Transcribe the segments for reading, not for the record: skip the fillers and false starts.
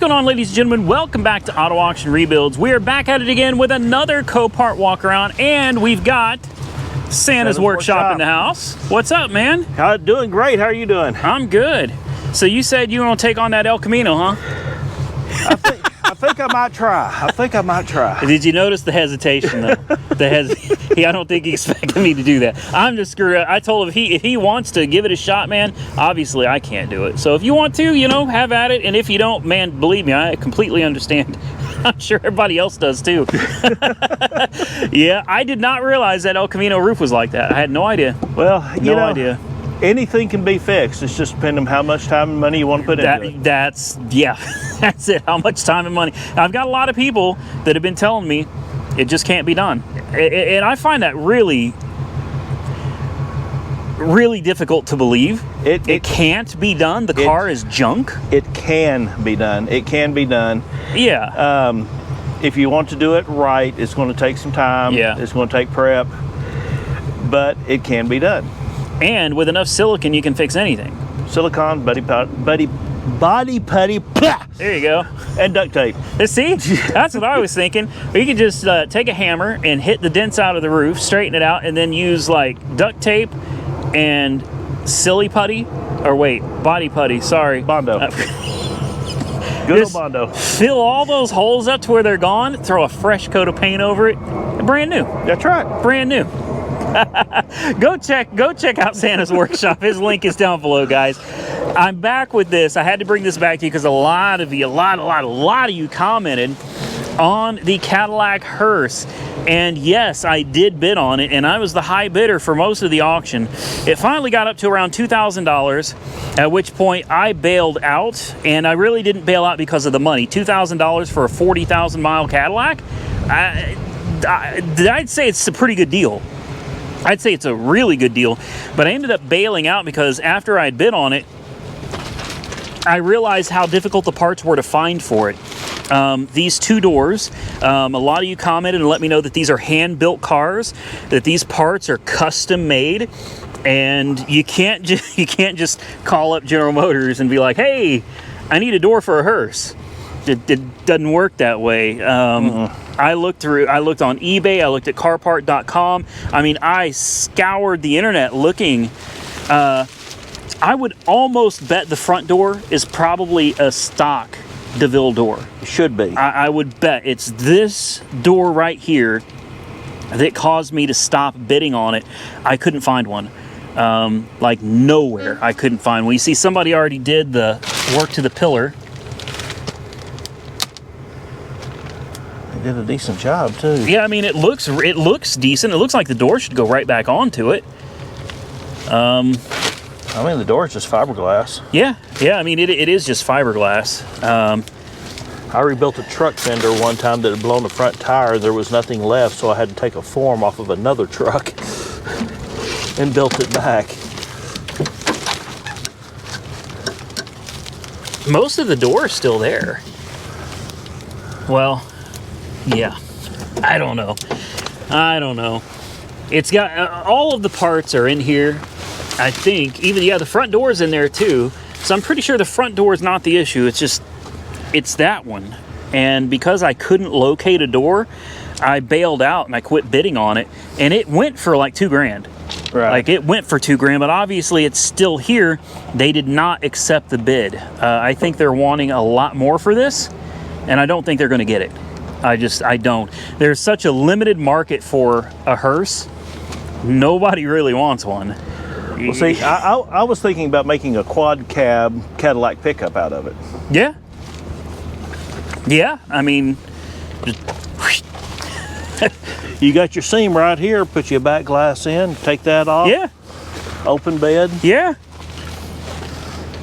going on, ladies and gentlemen? Welcome back to Auto Auction Rebuilds. We are back at it again with another Copart walk around, and we've got Santa's Workshop in the house. What's up, man? Doing great. How are you doing? I'm good. So you said you want to take on that El Camino, huh? I think I might try. Did you notice the hesitation, though? I don't think he expected me to do that. I'm just screwed up. I told him if he wants to give it a shot, man, obviously I can't do it. So if you want to, have at it. And if you don't, man, believe me, I completely understand. I'm sure everybody else does too. Yeah, I did not realize that El Camino roof was like that. I had no idea. Well, no idea. Anything can be fixed. It's just depending on how much time and money you want to put into it. That's it. How much time and money. I've got a lot of people that have been telling me it just can't be done. And I find that really, really difficult to believe. It can't be done. The car is junk. It can be done. It can be done. Yeah. If you want to do it right, it's going to take some time. Yeah. It's going to take prep. But it can be done. And with enough silicone, you can fix anything. Silicone, body putty, blah, there you go. and duct tape. See, that's what I was thinking. You could just take a hammer and hit the dents out of the roof, straighten it out, and then use like duct tape and body putty. Sorry, Bondo. Good old Bondo. Fill all those holes up to where they're gone. Throw a fresh coat of paint over it. Brand new. That's right. Brand new. Go check out Santa's Workshop. His link is down below, guys. I'm back with this. I had to bring this back to you because a lot of you commented on the Cadillac hearse. And yes, I did bid on it, and I was the high bidder for most of the auction. It finally got up to around $2,000, at which point I bailed out, and I really didn't bail out because of the money. $2,000 for a 40,000 mile Cadillac? I'd say it's a pretty good deal. I'd say it's a really good deal, but I ended up bailing out because after I had bid on it, I realized how difficult the parts were to find for it. These two doors, a lot of you commented and let me know that these are hand-built cars, that these parts are custom made, and you can't just call up General Motors and be like, hey, I need a door for a hearse. It doesn't work that way. I looked on eBay, I looked at Carpart.com. I mean, I scoured the internet looking. I would almost bet the front door is probably a stock DeVille door. It should be. I would bet it's this door right here that caused me to stop bidding on it. I couldn't find one. Like nowhere I couldn't find one. You see, somebody already did the work to the pillar. Did a decent job too. Yeah, I mean it looks decent. It looks like the door should go right back onto it. I mean the door is just fiberglass. Yeah. I mean it is just fiberglass. I rebuilt a truck fender one time that had blown the front tire. There was nothing left, so I had to take a form off of another truck and built it back. Most of the door is still there. Well. Yeah, I don't know. It's got all of the parts are in here. I think even the front door is in there too. So I'm pretty sure the front door is not the issue. It's that one. And because I couldn't locate a door, I bailed out and I quit bidding on it. And it went for like $2,000. Right. Like it went for $2,000, but obviously it's still here. They did not accept the bid. I think they're wanting a lot more for this, and I don't think they're going to get it. I don't. There's such a limited market for a hearse. Nobody really wants one. Well, see, I was thinking about making a quad cab Cadillac pickup out of it. Yeah. Yeah, I mean, you got your seam right here, put your back glass in, take that off. Yeah. Open bed. Yeah.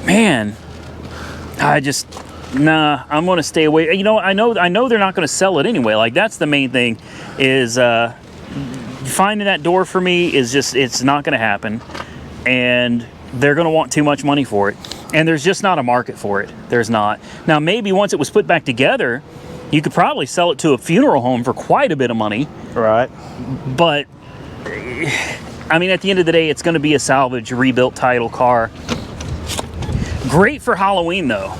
Man, nah, I'm going to stay away. I know they're not going to sell it anyway. Like, that's the main thing is finding that door for me is just, it's not going to happen. And they're going to want too much money for it. And there's just not a market for it. There's not. Now, maybe once it was put back together, you could probably sell it to a funeral home for quite a bit of money. Right. But, I mean, at the end of the day, it's going to be a salvage, rebuilt title car. Great for Halloween, though.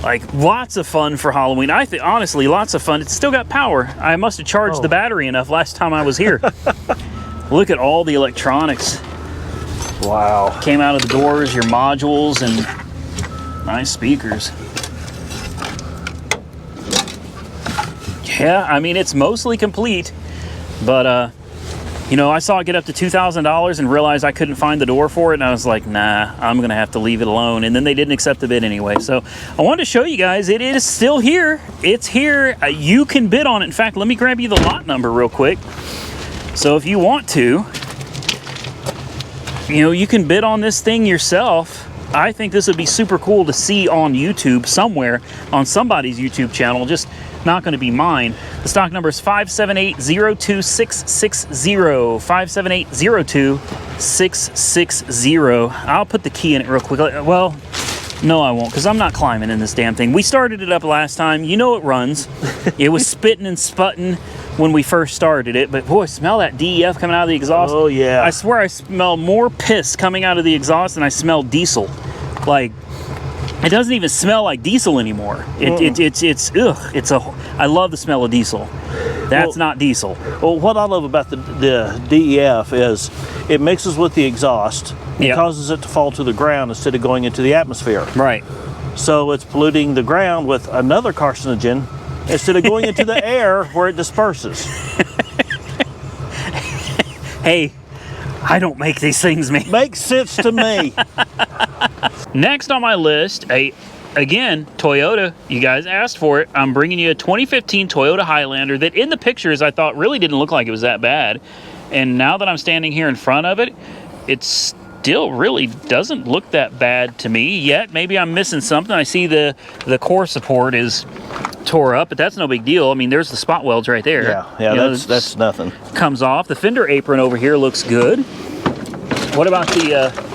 Like, lots of fun for Halloween. I think, honestly, lots of fun. It's still got power. I must have charged the battery enough last time I was here. Look at all the electronics. Wow. Came out of the doors, your modules, and nice speakers. Yeah, I mean, it's mostly complete, but, you know, I saw it get up to $2,000 and realized I couldn't find the door for it, and I was like, nah, I'm gonna have to leave it alone. And then they didn't accept the bid anyway. So I wanted to show you guys, it is still here. It's here. You can bid on it. In fact, let me grab you the lot number real quick. So if you want to, you know, you can bid on this thing yourself. I think this would be super cool to see on YouTube somewhere, on somebody's YouTube channel, just not going to be mine. The stock number is 578-02660, 578-02660. I'll put the key in it real quick. Well, no, I won't, because I'm not climbing in this damn thing. We started it up last time. You know it runs. It was spitting and sputting when we first started it, but boy, smell that DEF coming out of the exhaust. Oh, yeah. I swear I smell more piss coming out of the exhaust than I smell diesel. Like, it doesn't even smell like diesel anymore. I love the smell of diesel. That's not diesel. Well, what I love about the DEF is it mixes with the exhaust. It causes it to fall to the ground instead of going into the atmosphere. Right. So it's polluting the ground with another carcinogen instead of going into the air where it disperses. Hey, I don't make these things, man. Makes sense to me. Next on my list, again, Toyota. You guys asked for it. I'm bringing you a 2015 Toyota Highlander that in the pictures I thought really didn't look like it was that bad. And now that I'm standing here in front of it, it still really doesn't look that bad to me yet. Maybe I'm missing something. I see the core support is tore up, but that's no big deal. I mean, there's the spot welds right there. Yeah, that's nothing. Comes off. The fender apron over here looks good. What about the...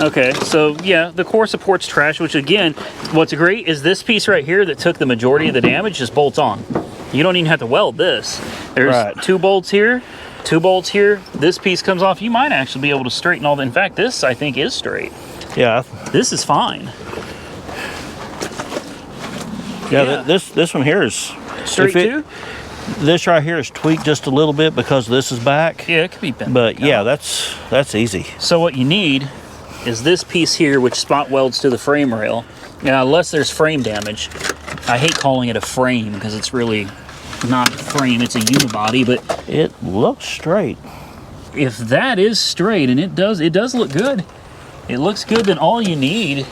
Okay, so yeah, the core support's trash, which again, what's great is this piece right here that took the majority of the damage just bolts on. You don't even have to weld this. There's 2 bolts here, 2 bolts here. This piece comes off. You might actually be able to straighten all the... In fact, this I think is straight. Yeah. This is fine. Yeah, this one here is straight too? This right here is tweaked just a little bit because this is back. Yeah, it could be bent. But yeah, that's easy. So what you need is this piece here, which spot welds to the frame rail. Now, unless there's frame damage. I hate calling it a frame because it's really not a frame, it's a unibody, but it looks straight. If that is straight, and it does look good. It looks good, then all you need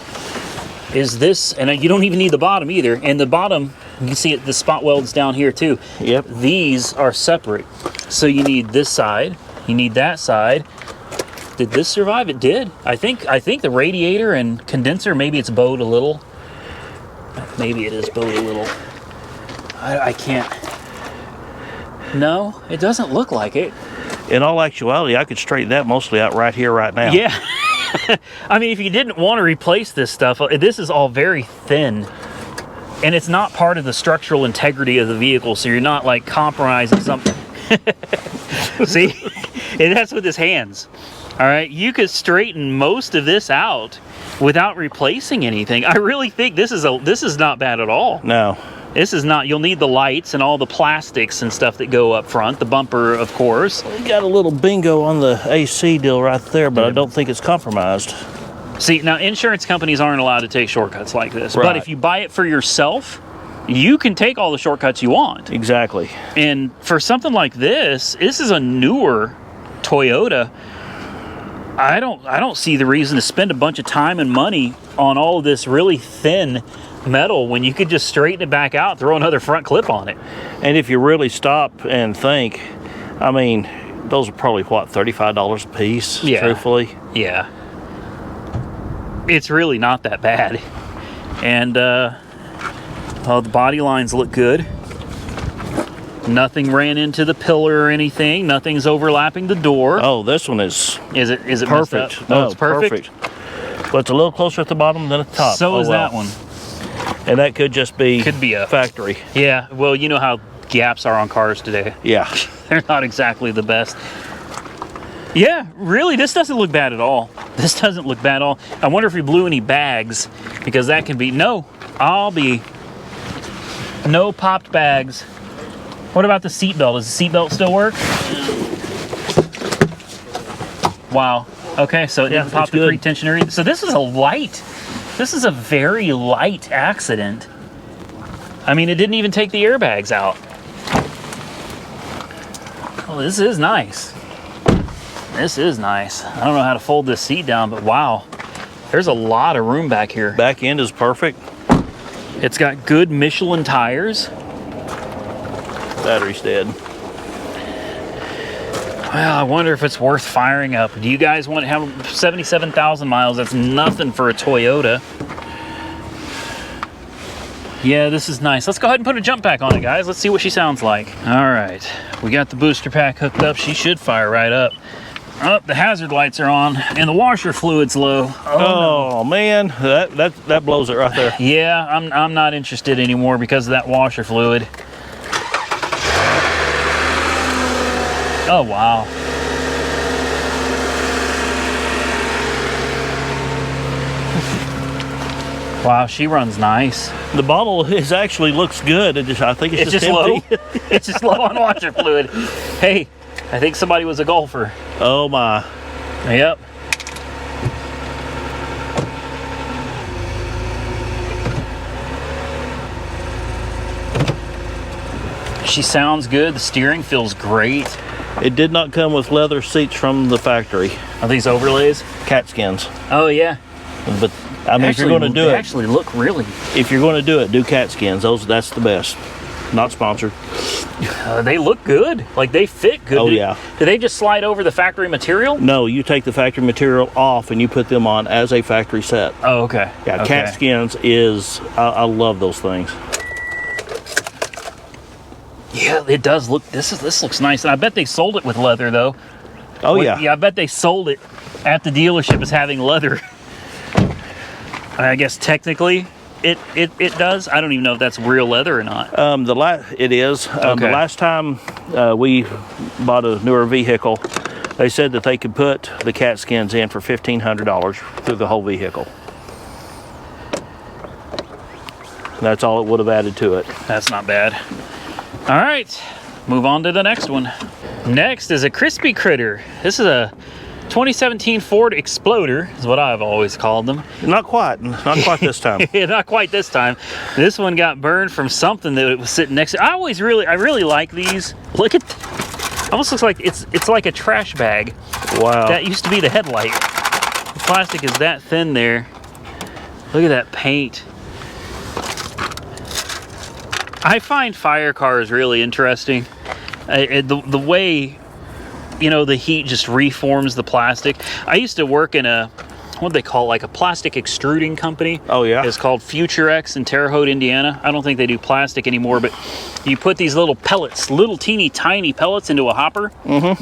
is this, and you don't even need the bottom either. And the bottom, you can see it, the spot welds down here too. Yep. These are separate. So you need this side, you need that side. Did this survive? It did. I think the radiator and condenser, maybe it's bowed a little. Maybe it is bowed a little. I can't. No, it doesn't look like it. In all actuality, I could straighten that mostly out right here, right now. Yeah. I mean, if you didn't want to replace this stuff, this is all very thin. And it's not part of the structural integrity of the vehicle, so you're not like compromising something. See? And that's with his hands. All right, you could straighten most of this out without replacing anything. I really think this is not bad at all. No. This is not. You'll need the lights and all the plastics and stuff that go up front. The bumper, of course. We got a little bingo on the AC deal right there, but I don't think it's compromised. See, now insurance companies aren't allowed to take shortcuts like this. Right. But if you buy it for yourself, you can take all the shortcuts you want. Exactly. And for something like this is a newer Toyota. I don't see the reason to spend a bunch of time and money on all of this really thin metal when you could just straighten it back out, throw another front clip on it. And if you really stop and think, I mean, those are probably what, $35 a piece, truthfully? Yeah. It's really not that bad. And the body lines look good. Nothing ran into the pillar or anything. Nothing's overlapping the door. Oh, this one is it perfect. No, it's perfect. But it's a little closer at the bottom than at the top. So is that one. And that could just be a factory. Yeah, well, you know how gaps are on cars today. Yeah. They're not exactly the best. Yeah, really, this doesn't look bad at all. This doesn't look bad at all. I wonder if we blew any bags, because that can be, no popped bags. What about the seatbelt? Does the seatbelt still work? Wow. Okay, so it didn't pop the pre-tensioner either. So this is a very light accident. I mean, it didn't even take the airbags out. Oh, this is nice. This is nice. I don't know how to fold this seat down, but wow. There's a lot of room back here. Back end is perfect. It's got good Michelin tires. Battery's dead. Well, I wonder if it's worth firing up. Do you guys want to have 77,000 miles? That's nothing for a Toyota. Yeah, this is nice. Let's go ahead and put a jump pack on it, guys. Let's see what she sounds like. All right, we got the booster pack hooked up. She should fire right up. Oh, the hazard lights are on, and the washer fluid's low. Oh no. Man, that blows it right there. Yeah, I'm not interested anymore because of that washer fluid. Oh wow. Wow, she runs nice. The bottle actually looks good. I think it's just low. empty. It's just low on washer fluid. Hey, I think somebody was a golfer. Oh my. Yep. She sounds good. The steering feels great. It did not come with leather seats from the factory. Are these overlays? Cat skins. Oh yeah. But I mean, if you're going to do it, actually look really. If you're going to do it, do cat skins. That's the best. Not sponsored. They look good. Like they fit good. Oh yeah. Do they just slide over the factory material? No, you take the factory material off and you put them on as a factory set. Oh okay. Yeah, okay. Cat skins is. I love those things. Yeah, it does look. This looks nice, and I bet they sold it with leather though. Oh yeah. Yeah, I bet they sold it at the dealership as having leather. I guess technically it does. I don't even know if that's real leather or not. It is. Okay. The last time we bought a newer vehicle, they said that they could put the cat skins in for $1,500 through the whole vehicle. That's all it would have added to it. That's not bad. All right, move on to the next one. Next is a crispy critter. This is a 2017 Ford Exploder, is what I've always called them. Not quite this time. Yeah, not quite this time. This one got burned from something that it was sitting next to. I really like these. Look at, almost looks like it's like a trash bag. Wow. That used to be the headlight. The plastic is that thin there. Look at that paint. I find fire cars really interesting. The way, you know, the heat just reforms the plastic. I used to work in what they call like a plastic extruding company. Oh yeah. It's called Future X in Terre Haute, Indiana. I don't think they do plastic anymore, but you put these little pellets, little teeny tiny pellets into a hopper,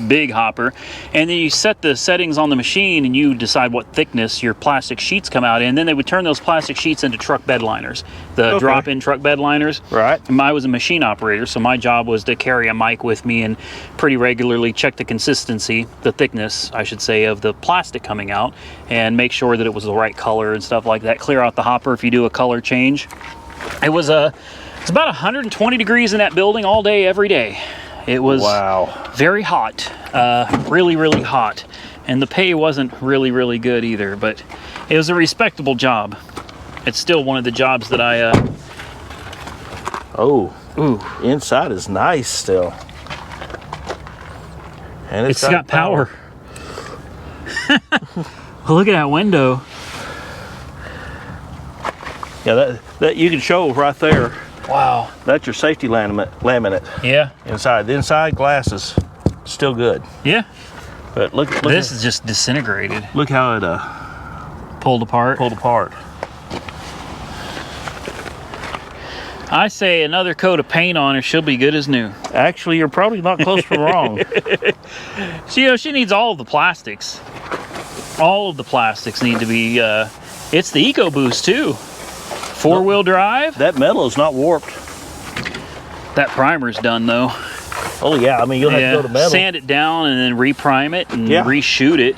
big hopper, and then you set the settings on the machine and you decide what thickness your plastic sheets come out in. Then they would turn those plastic sheets into truck bed liners, the drop-in truck bed liners. Right. And I was a machine operator, so my job was to carry a mic with me and pretty regularly check the consistency, the thickness, I should say, of the plastic coming out and make sure that it was the right color and stuff like that. Clear out the hopper if you do a color change. It was it's about 120 degrees in that building all day, every day. It was very hot, really, really hot. And the pay wasn't really, really good either, but it was a respectable job. It's still one of the jobs that I... Ooh, inside is nice still. And it's got power. Well, look at that window. Yeah, that you can show right there. Wow. That's your safety laminate. Yeah. Inside. The inside glass is still good. Yeah. But look this is just disintegrated. Look how it pulled apart. I say another coat of paint on her, she'll be good as new. Actually, you're probably not close from wrong. She needs all of the plastics. All of the plastics need to be, it's the EcoBoost too. Four-wheel drive. That metal is not warped. That primer's done though. Oh yeah, I mean you'll have to go to metal. Sand it down and then reprime it and Yeah. reshoot it,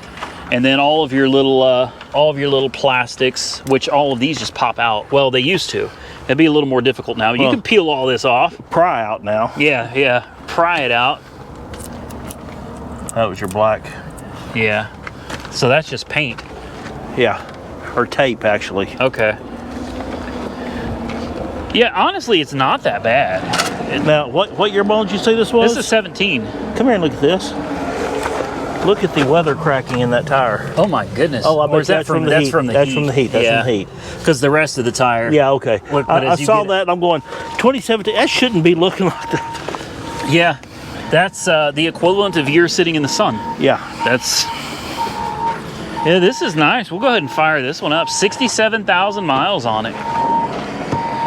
and then all of your little plastics, which all of these just pop out. Well, they used to. It'd be a little more difficult now. You can peel all this off. Pry out now. Yeah, pry it out. That was your black. Yeah. So that's just paint. Yeah, or tape actually. Okay. Yeah, honestly, it's not that bad. Now, what year model did you say this was? This is 17. Come here and look at this. Look at the weather cracking in that tire. Oh my goodness. Oh, I bet Or is that that's from the heat. That's from the heat. That's from the heat. Because the rest of the tire. Yeah, okay. But I as you saw get that and I'm going, 2017, that shouldn't be looking like that. Yeah. That's the equivalent of years sitting in the sun. Yeah. That's... Yeah, this is nice. We'll go ahead and fire this one up. 67,000 miles on it.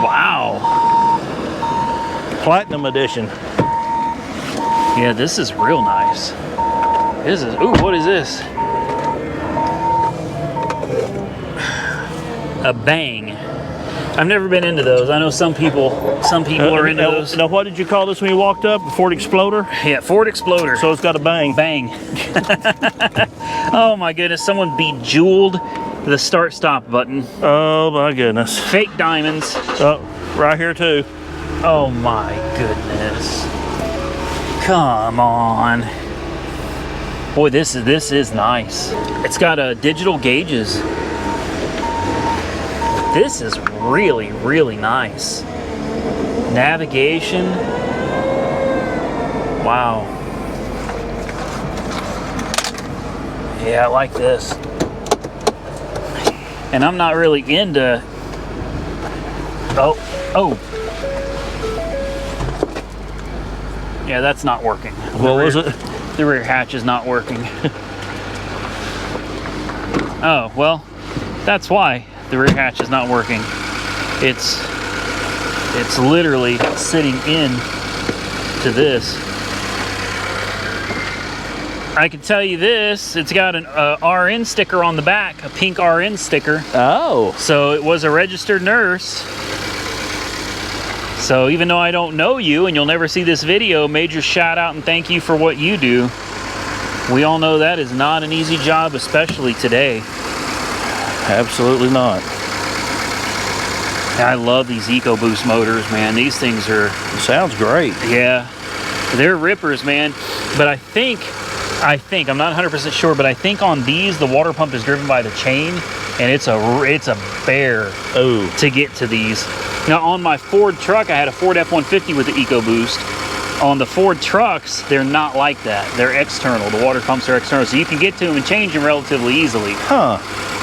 Wow. Platinum edition. Yeah, this is real nice. This is, ooh, what is this? A Bang. I've never been into those. I know some people are into those. Now, what did you call this when you walked up? A Ford Exploder? Yeah, Ford Exploder. So it's got a bang. Bang. Oh my goodness, someone bejeweled the start-stop button. Oh my goodness. Fake diamonds. Oh, right here too. Oh my goodness. Come on. Boy, this is nice. It's got digital gauges. This is really, really nice. Navigation. Wow. Yeah, I like this. And I'm not really into... Oh. Yeah, that's not working. What was it? The rear hatch is not working. Oh, well, that's why the rear hatch is not working. It's literally sitting in to this. I can tell you this, it's got an RN sticker on the back, a pink RN sticker. Oh. So it was a registered nurse. So even though I don't know you and you'll never see this video, major shout out and thank you for what you do. We all know that is not an easy job, especially today. Absolutely not. I love these EcoBoost motors, man. These things are... Sounds great. Yeah, they're rippers, man. But I think, I'm not 100% sure, but I think on these, the water pump is driven by the chain, and it's a bear to get to these. Now, on my Ford truck, I had a Ford F-150 with the EcoBoost. On the Ford trucks, they're not like that. They're external. The water pumps are external, so you can get to them and change them relatively easily. Huh.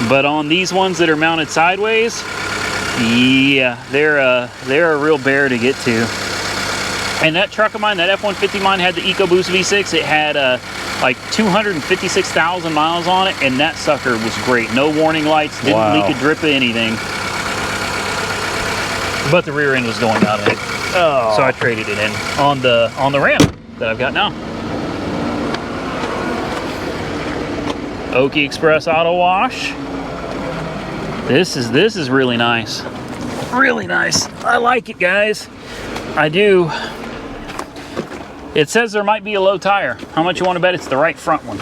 But on these ones that are mounted sideways, yeah, they're a real bear to get to. And that truck of mine, that F-150 mine, had the EcoBoost V6. It had like 256,000 miles on it, and that sucker was great. No warning lights, didn't leak a drip of anything. But the rear end was going out of it. Oh. So I traded it in on the Ram that I've got now. Okie Express Auto Wash. This is really nice. Really nice. I like it, guys. I do. It says there might be a low tire. How much you want to bet it's the right front one?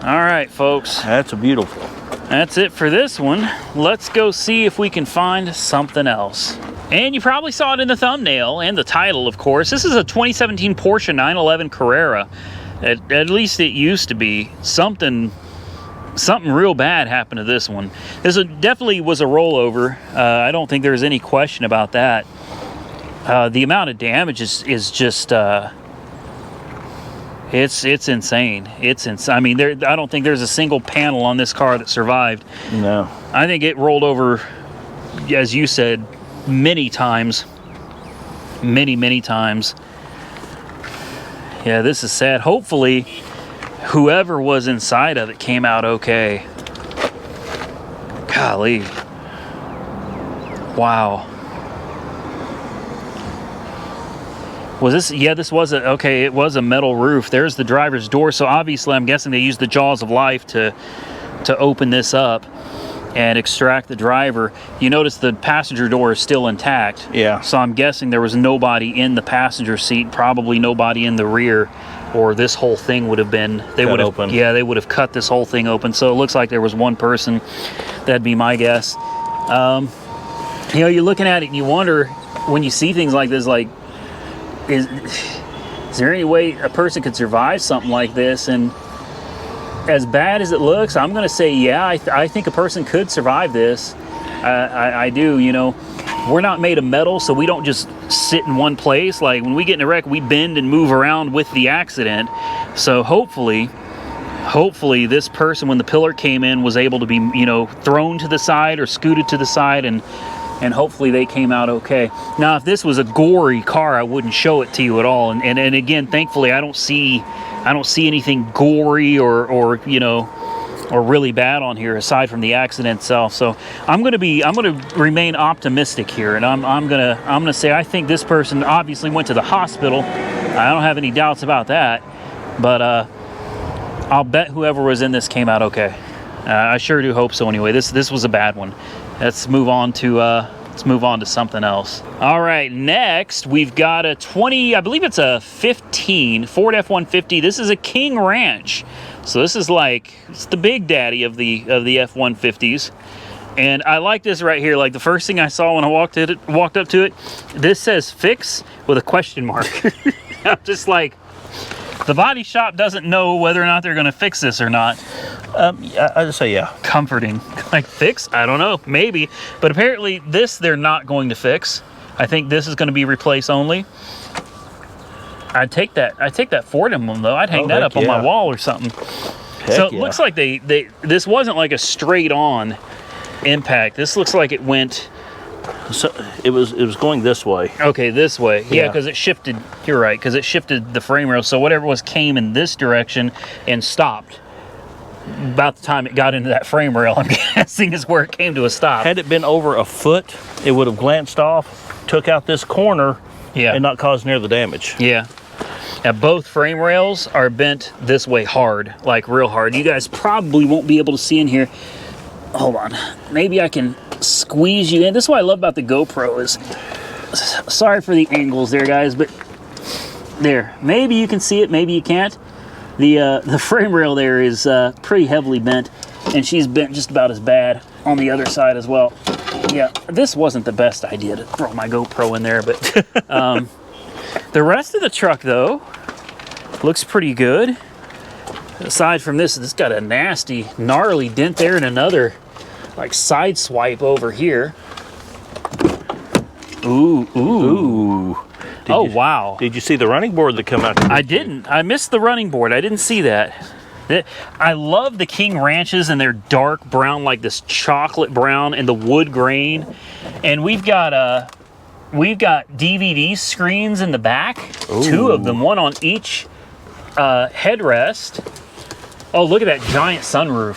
All right, folks. That's a beautiful. That's it for this one. Let's go see if we can find something else. And you probably saw it in the thumbnail and the title, of course. This is a 2017 Porsche 911 Carrera. At least it used to be. Something real bad happened to this one. This definitely was a rollover. I don't think there's any question about that. The amount of damage is just... It's insane. It's insane. I mean, I don't think there's a single panel on this car that survived. No. I think it rolled over, as you said, many times. Many times. Yeah, this is sad. Hopefully, whoever was inside of it came out okay. Golly. Wow. Was this? Yeah, this was okay, it was a metal roof. There's the driver's door, so obviously I'm guessing they used the jaws of life to open this up. and extract the driver. You notice the passenger door is still intact. Yeah. So I'm guessing there was nobody in the passenger seat, probably nobody in the rear, or this whole thing would have been, they would have open. Yeah, they would have cut this whole thing open. So it looks like there was one person. That'd be my guess. You know, you're looking at it and you wonder, when you see things like this, like, is there any way a person could survive something like this? And as bad as it looks, I'm going to say, yeah, I think a person could survive this. I do, you know. We're not made of metal, so we don't just sit in one place. Like, when we get in a wreck, we bend and move around with the accident. So hopefully this person, when the pillar came in, was able to be, you know, thrown to the side or scooted to the side, and hopefully they came out okay. Now, if this was a gory car, I wouldn't show it to you at all. And again, thankfully, I don't see anything gory or you know, or really bad on here aside from the accident itself. So I'm gonna remain optimistic here, and I'm gonna say I think this person obviously went to the hospital. I don't have any doubts about that, but I'll bet whoever was in this came out okay. I sure do hope so. Anyway, this was a bad one. Let's move on to something else. All right, next we've got a 20, I believe it's a 15 Ford F-150. This is a King Ranch. So this is like, it's the big daddy of the F-150s. And I like this right here. Like, the first thing I saw when I walked up to it, this says fix with a question mark. I'm just like, the body shop doesn't know whether or not they're going to fix this or not. I just say yeah. Comforting. Like, fix? I don't know. Maybe. But apparently this they're not going to fix. I think this is going to be replace only. I'd take that Ford emblem though. I'd hang that up on my wall or something. So it looks like this wasn't like a straight on impact. This looks like it went, so it was going this way. Okay, this way. Yeah, because it shifted. You're right, because it shifted the frame rail. So whatever was came in this direction and stopped. About the time it got into that frame rail, I'm guessing, is where it came to a stop. Had it been over a foot, it would have glanced off, took out this corner, and not caused near the damage. Yeah. Now, both frame rails are bent this way hard, like real hard. You guys probably won't be able to see in here. Hold on. Maybe I can squeeze you in. This is what I love about the GoPro is, sorry for the angles there, guys, but there. Maybe you can see it, maybe you can't. The frame rail there is pretty heavily bent, and she's bent just about as bad on the other side as well. Yeah, this wasn't the best idea to throw my GoPro in there, but the rest of the truck, though, looks pretty good. Aside from this, it's got a nasty, gnarly dent there and another, like, side swipe over here. Ooh. Wow. Did you see the running board that come out? I didn't. I missed the running board. I didn't see that. I love the King Ranches and their dark brown, like this chocolate brown and the wood grain. And we've got DVD screens in the back. Ooh. 2 of them, one on each headrest. Oh, look at that giant sunroof.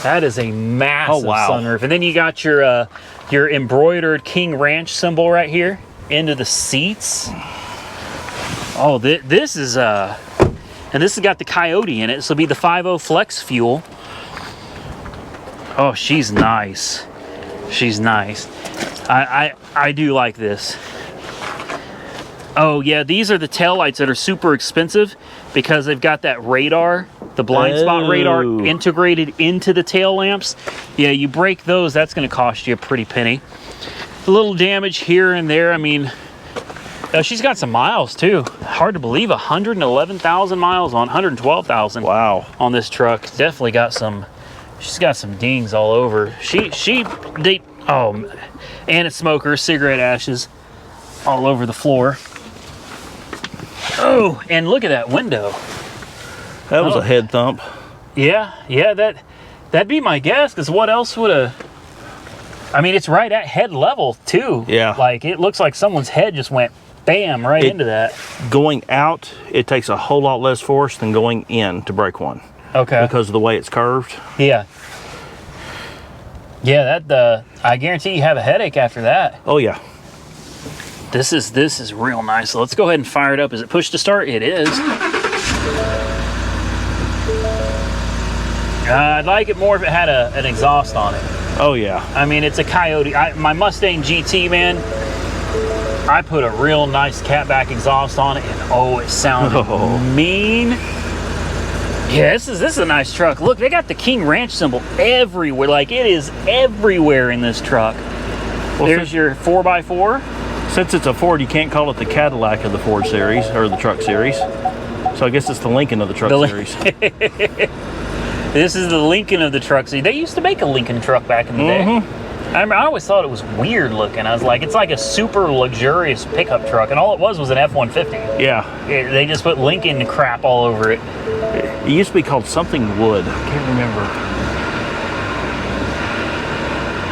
That is a massive sunroof. And then you got your embroidered King Ranch symbol right here into the seats. Oh, this is and this has got the Coyote in it. This will be the 5.0 flex fuel. Oh, she's nice. She's nice. I do like this. Oh yeah, these are the taillights that are super expensive because they've got that radar, the blind spot radar integrated into the tail lamps. Yeah, you break those, that's going to cost you a pretty penny. A little damage here and there. I mean, she's got some miles too. Hard to believe, 111,000 miles on 112,000. Wow. On this truck. Definitely got some. She's got some dings all over. And it's smoker, cigarette ashes all over the floor. Oh, and look at that window. That was a head thump. Yeah, that'd be my guess, because what else would a... I mean, it's right at head level, too. Yeah. Like, it looks like someone's head just went bam right into that. Going out, it takes a whole lot less force than going in to break one. Okay. Because of the way it's curved. Yeah. Yeah, I guarantee you have a headache after that. Oh, yeah. This is real nice. So let's go ahead and fire it up. Is it push to start? It is. I'd like it more if it had an exhaust on it. Oh yeah. I mean, it's a Coyote. My Mustang GT, man, I put a real nice catback exhaust on it, and oh, it sounded mean. Yeah, this is a nice truck. Look, they got the King Ranch symbol everywhere. Like, it is everywhere in this truck. Well, there's your 4x4. Since it's a Ford, you can't call it the Cadillac of the Ford series, or the truck series. So I guess it's the Lincoln of the truck series. This is the Lincoln of the truck series. They used to make a Lincoln truck back in the day. I always thought it was weird looking. I was like, it's like a super luxurious pickup truck, and all it was an F-150. Yeah. They just put Lincoln crap all over it. It used to be called something Wood. I can't remember.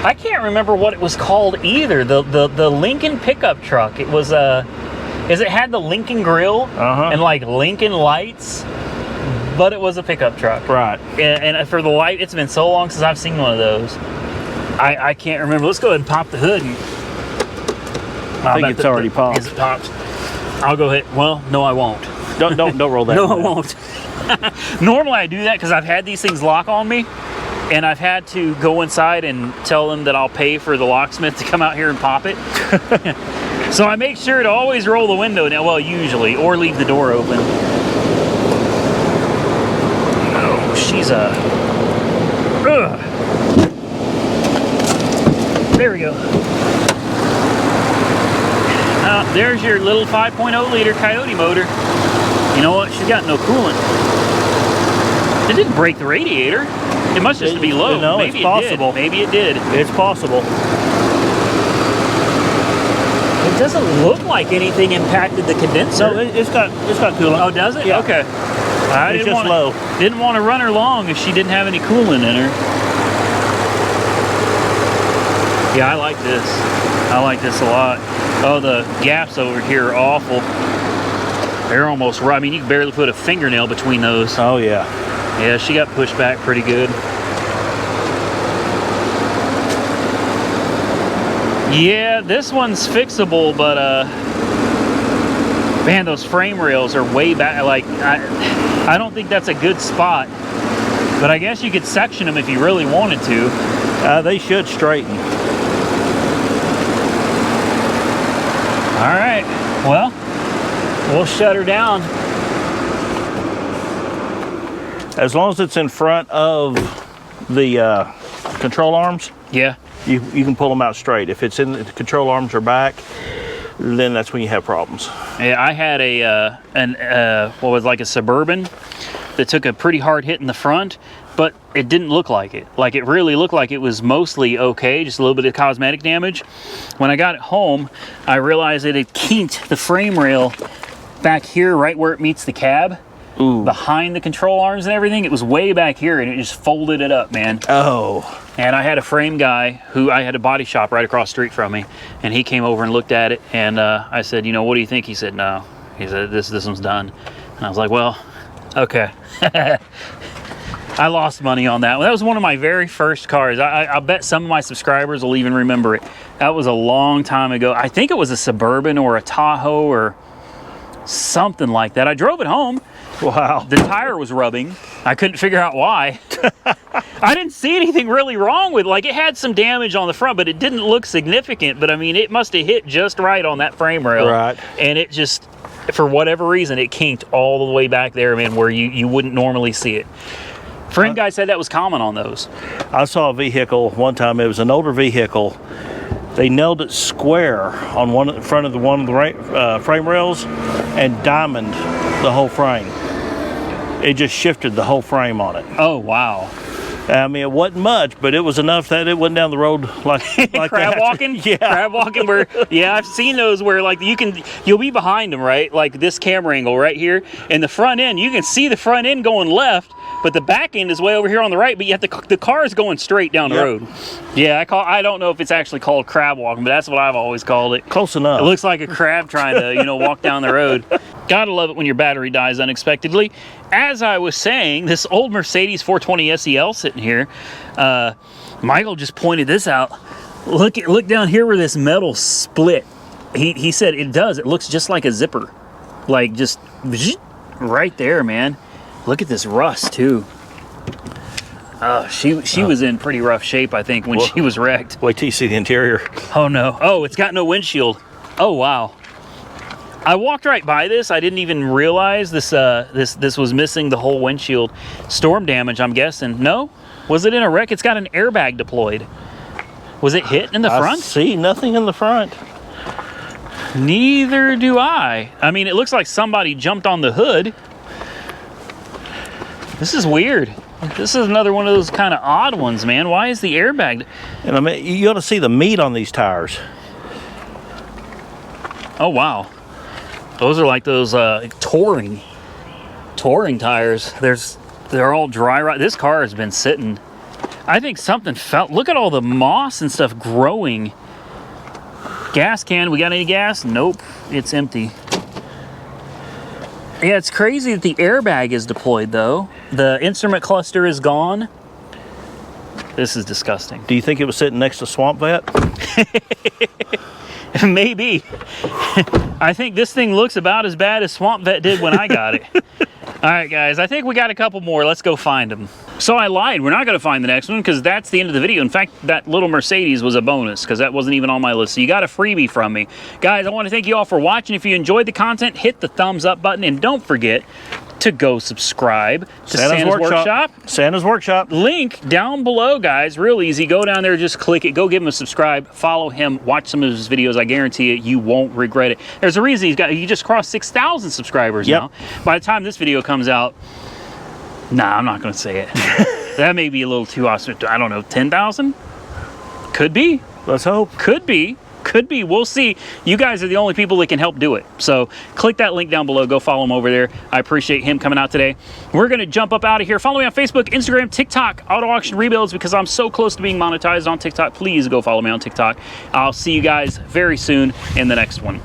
I can't remember what it was called either. The Lincoln pickup truck. It was it had the Lincoln grill and like Lincoln lights, but it was a pickup truck. Right. And for the light, it's been so long since I've seen one of those. I can't remember. Let's go ahead and pop the hood. I think it's already popped. Is it popped? I'll go ahead. Well, no, I won't. Don't roll that. No, I won't. Normally I do that because I've had these things lock on me, and I've had to go inside and tell them that I'll pay for the locksmith to come out here and pop it. So I make sure to always roll the window down. Well, usually, or leave the door open. Oh, she's a. Ugh. There we go. There's your little 5.0 liter Coyote motor. You know what? She's got no coolant. It didn't break the radiator. It must just be low. No, maybe it's possible. Maybe it did. It's possible. It doesn't look like anything impacted the condenser. No, it's got coolant. Oh, does it? Yeah. Okay. It's just low. Didn't want to run her long if she didn't have any coolant in her. Yeah, I like this. I like this a lot. Oh, the gaps over here are awful. They're almost right. I mean, you can barely put a fingernail between those. Oh, yeah. Yeah, she got pushed back pretty good. Yeah, this one's fixable, but man, those frame rails are way back. Like, I don't think that's a good spot, but I guess you could section them if you really wanted to. They should straighten. All right, well, we'll shut her down. As long as it's in front of the control arms, Yeah. you can pull them out straight. If it's in the control arms or back, then that's when you have problems. Yeah, I had what was like a Suburban that took a pretty hard hit in the front, but it didn't look like it. Like, it really looked like it was mostly okay, just a little bit of cosmetic damage. When I got it home, I realized that it kinked the frame rail back here, right where it meets the cab. Ooh. Behind the control arms and everything. It was way back here, and it just folded it up, man. Oh. And I had a frame guy who I had a body shop right across the street from me, and he came over and looked at it, and I said, you know, what do you think? He said, no. He said, this one's done. And I was like, well, okay. I lost money on that one. That was one of my very first cars. I bet some of my subscribers will even remember it. That was a long time ago. I think it was a Suburban or a Tahoe or something like that. I drove it home. Wow. The tire was rubbing. I couldn't figure out why. I didn't see anything really wrong with it. Like, it had some damage on the front, but it didn't look significant. But I mean, it must have hit just right on that frame rail. Right. And it just, for whatever reason, it kinked all the way back there, man, where you wouldn't normally see it. Frame guy said that was common on those. I saw a vehicle one time. It was an older vehicle. They nailed it square on one of the frame rails and diamond the whole frame. It just shifted the whole frame on it. Oh, wow. I mean, it wasn't much, but it was enough that it went down the road like crab that. walking. Yeah, crab walking. Where I've seen those where like you'll be behind them, right? Like this camera angle right here, and the front end, you can see the front end going left, but the back end is way over here on the right. But you have the car is going straight down the road. Yeah, I don't know if it's actually called crab walking, but that's what I've always called it. Close enough. It looks like a crab trying to walk down the road. Gotta love it when your battery dies unexpectedly. As I was saying, this old Mercedes 420 SEL sitting here, Michael just pointed this out. Look down here where this metal split. He said it does. It looks just like a zipper. Like just right there, man. Look at this rust too. She was in pretty rough shape, I think, when she was wrecked. Wait till you see the interior. Oh no. Oh, it's got no windshield. Oh wow. I walked right by this. I didn't even realize this was missing the whole windshield. Storm damage, I'm guessing. No? Was it in a wreck? It's got an airbag deployed. Was it hit in the front? I see nothing in the front. Neither do I. I mean, it looks like somebody jumped on the hood. This is weird. This is another one of those kind of odd ones, man. Why is the airbag? And I mean, you ought to see the meat on these tires. Oh, wow. Those are like those touring tires. They're all dry rot. This car has been sitting. I think something fell. Look at all the moss and stuff growing. Gas can. We got any gas? Nope. It's empty. Yeah, it's crazy that the airbag is deployed, though. The instrument cluster is gone. This is disgusting. Do you think it was sitting next to Swamp Vet? Maybe. I think this thing looks about as bad as Swamp Vet did when I got it. All right, guys, I think we got a couple more. Let's go find them. So I lied. We're not going to find the next one because that's the end of the video. In fact, that little Mercedes was a bonus because that wasn't even on my list. So you got a freebie from me. Guys, I want to thank you all for watching. If you enjoyed the content, hit the thumbs up button and don't forget to go subscribe to Santa's Workshop. Santa's Workshop. Link down below, guys. Real easy. Go down there, just click it. Go give him a subscribe. Follow him. Watch some of his videos. I guarantee you won't regret it. There's a reason he just crossed 6,000 subscribers now. By the time this video comes out, nah, I'm not going to say it. That may be a little too awesome. I don't know, 10,000? Could be. Let's hope. Could be. Could be. We'll see. You guys are the only people that can help do it. So click that link down below. Go follow him over there. I appreciate him coming out today. We're going to jump up out of here. Follow me on Facebook, Instagram, TikTok, Auto Auction Rebuilds, because I'm so close to being monetized on TikTok. Please go follow me on TikTok. I'll see you guys very soon in the next one.